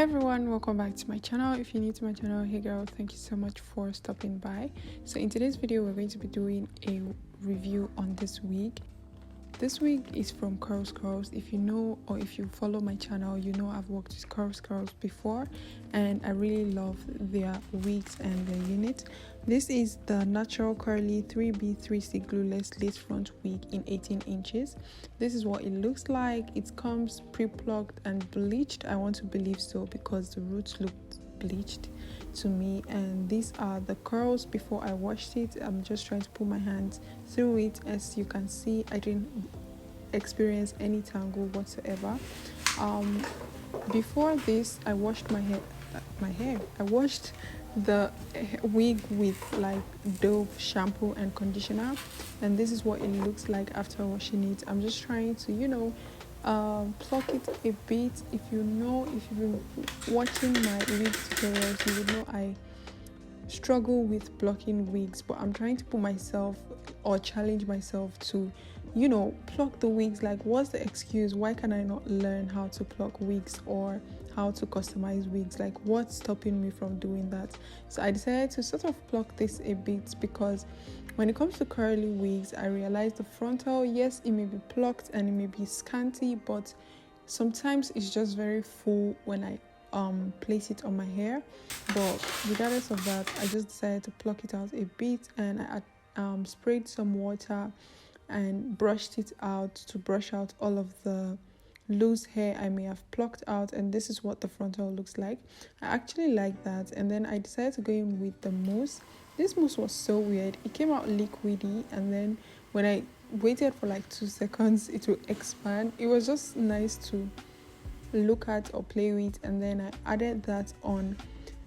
Everyone, welcome back to my channel. If you're new to my channel, hey girl, thank you so much for stopping by. So in today's video, we're going to be doing a review on this wig. This wig is from Curlscurls. If you know or if you follow my channel, you know I've worked with Curlscurls before and I really love their wigs and their unit. This is the natural curly 3B3C glueless lace front wig in 18 inches. This is what it looks like. It comes pre-plucked and bleached. I want to believe so because the roots looked bleached to me, and these are the curls before I washed it. I'm just trying to put my hands through it. As you can see, I didn't experience any tangle whatsoever. Before this, I washed my hair. I washed the wig with like Dove shampoo and conditioner, and this is what it looks like after washing it. I'm just trying to pluck it a bit. If you've been watching my wig tutorials, you would know I struggle with plucking wigs, but I'm trying to put myself or challenge myself to pluck the wigs. Like, what's the excuse? Why can I not learn how to pluck wigs or how to customize wigs? Like, what's stopping me from doing that? So I decided to sort of pluck this a bit, because when it comes to curly wigs, I realized the frontal, yes, it may be plucked and it may be scanty, but sometimes it's just very full when I place it on my hair. But regardless of that, I just decided to pluck it out a bit, and I sprayed some water and brushed it out to brush out all of the loose hair I may have plucked out, and this is what the frontal looks like. I actually like that. And then I decided to go in with the mousse. This mousse was so weird. It came out liquidy, and then when I waited for like 2 seconds, it will expand. It was just nice to look at or play with. And then I added that on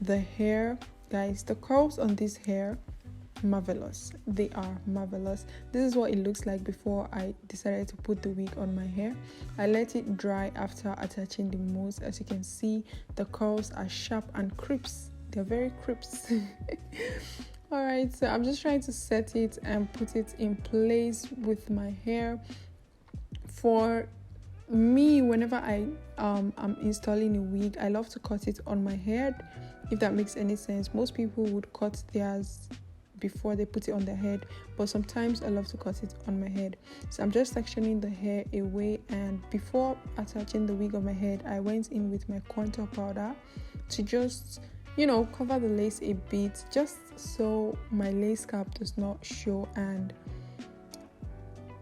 the hair. Guys, the curls on this hair, marvelous. They are marvelous. This is what it looks like before I decided to put the wig on my hair. I let it dry after attaching the mousse. As you can see, the curls are sharp and crisp. They're very crisp. All right, so I'm just trying to set it and put it in place with my hair. For me, whenever I'm installing a wig, I love to cut it on my head, if that makes any sense. Most people would cut theirs before they put it on their head, but sometimes I love to cut it on my head. So I'm just sectioning the hair away, and before attaching the wig on my head, I went in with my contour powder to just cover the lace a bit, just so my lace cap does not show and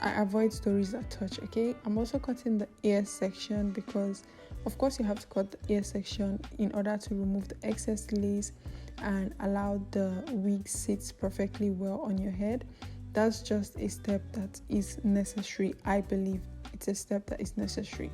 I avoid stories that touch. Okay, I'm also cutting the ear section, because of course you have to cut the ear section in order to remove the excess lace and allow the wig sits perfectly well on your head. That's just a step that is necessary. I believe it's a step that is necessary.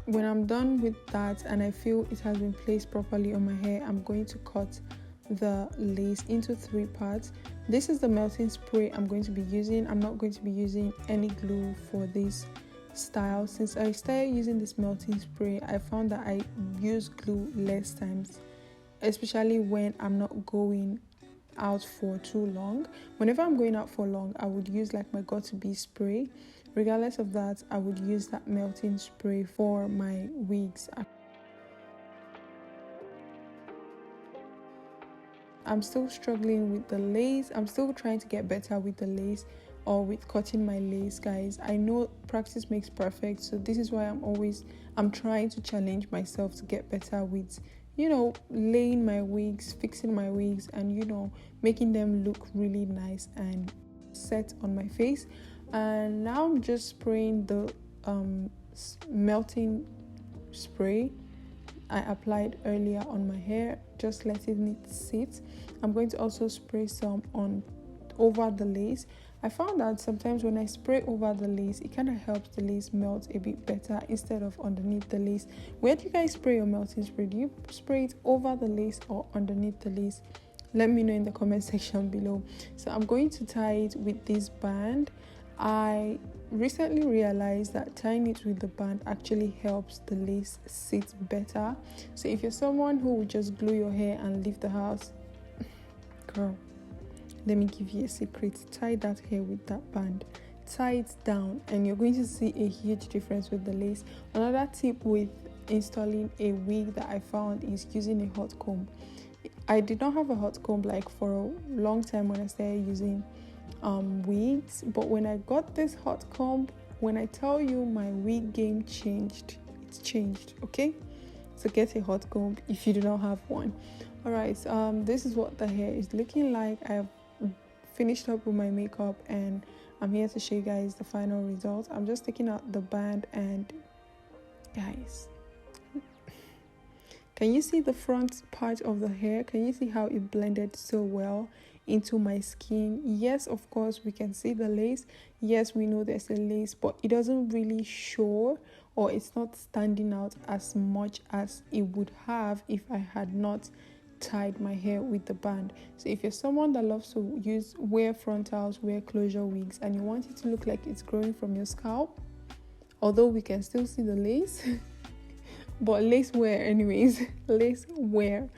When I'm done with that and I feel it has been placed properly on my hair, I'm going to cut the lace into 3 parts. This is the melting spray I'm going to be using. I'm not going to be using any glue for this style. Since I started using this melting spray, I found that I use glue less times, especially when I'm not going out for too long. Whenever I'm going out for long, I would use like my got2b spray. Regardless of that, I would use that melting spray for my wigs. I'm still struggling with the lace. I'm still trying to get better with the lace or with cutting my lace, guys. I know practice makes perfect, so this is why I'm trying to challenge myself to get better with laying my wigs, fixing my wigs, and making them look really nice and set on my face. And now I'm just spraying the melting spray I applied earlier on my hair, just letting it sit. I'm going to also spray some over the lace. I found that sometimes when I spray over the lace, it kind of helps the lace melt a bit better instead of underneath the lace. Where do you guys spray your melting spray? Do you spray it over the lace or underneath the lace? Let me know in the comment section below. So I'm going to tie it with this band. I recently realized that tying it with the band actually helps the lace sit better. So if you're someone who would just glue your hair and leave the house, girl, let me give you a secret. Tie that hair with that band, tie it down, and you're going to see a huge difference with the lace. Another tip with installing a wig that I found is using a hot comb. I did not have a hot comb like for a long time when I started using wigs, but when I got this hot comb, when I tell you my wig game changed, it's changed. Okay, so get a hot comb if you do not have one. All right, this is what the hair is looking like. I've finished up with my makeup and I'm here to show you guys the final result. I'm just taking out the band, and guys, can you see the front part of the hair? Can you see how it blended so well into my skin? Yes, of course, we can see the lace. Yes, we know there's a lace, but it doesn't really show, or it's not standing out as much as it would have if I had not tied my hair with the band. So if you're someone that loves to wear frontals, wear closure wigs, and you want it to look like it's growing from your scalp, although we can still see the lace, but lace wear anyways, lace wear,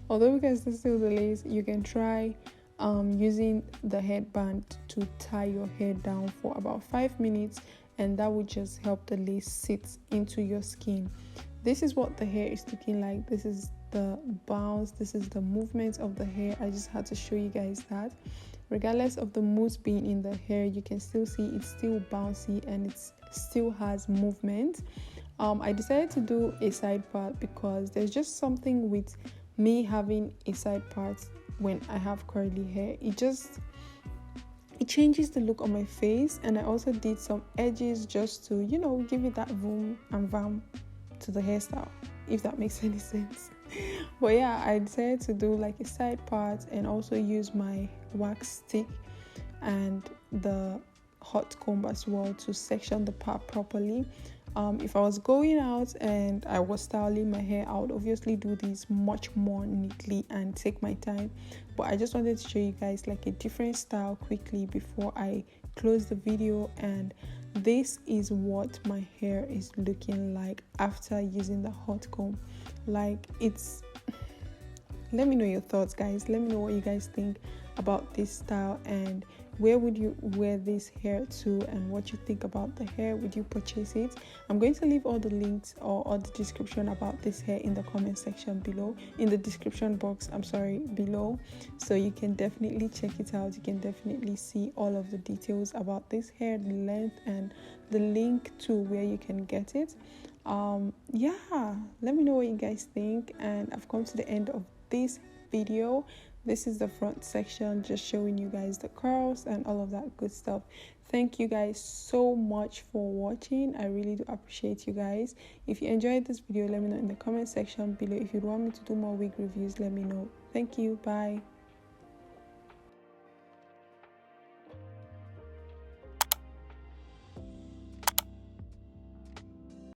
although we can still see the lace, you can try using the headband to tie your hair down for about 5 minutes, and that would just help the lace sit into your skin. This is what the hair is looking like. This is the bounce, this is the movement of the hair. I just had to show you guys that regardless of the mousse being in the hair, you can still see it's still bouncy and it still has movement. I decided to do a side part because there's just something with me having a side part when I have curly hair. It changes the look on my face, and I also did some edges just to, you know, give it that vroom and vam to the hairstyle, if that makes any sense. But yeah, I decided to do like a side part and also use my wax stick and the hot comb as well to section the part properly. If I was going out and I was styling my hair, I would obviously do this much more neatly and take my time, but I just wanted to show you guys like a different style quickly before I close the video. And this is what my hair is looking like after using the hot comb. Like, it's, let me know your thoughts, guys. Let me know what you guys think about this style, and where would you wear this hair to, and what you think about the hair. Would you purchase it? I'm going to leave all the links or all the description about this hair in the comment section below, in the description box, below, so you can definitely check it out. You can definitely see all of the details about this hair, the length, and the link to where you can get it. Yeah, let me know what you guys think. And I've come to the end of this video. This is the front section, just showing you guys the curls and all of that good stuff. Thank you guys so much for watching. I really do appreciate you guys. If you enjoyed this video, let me know in the comment section below. If you'd want me to do more wig reviews, let me know. Thank you. Bye.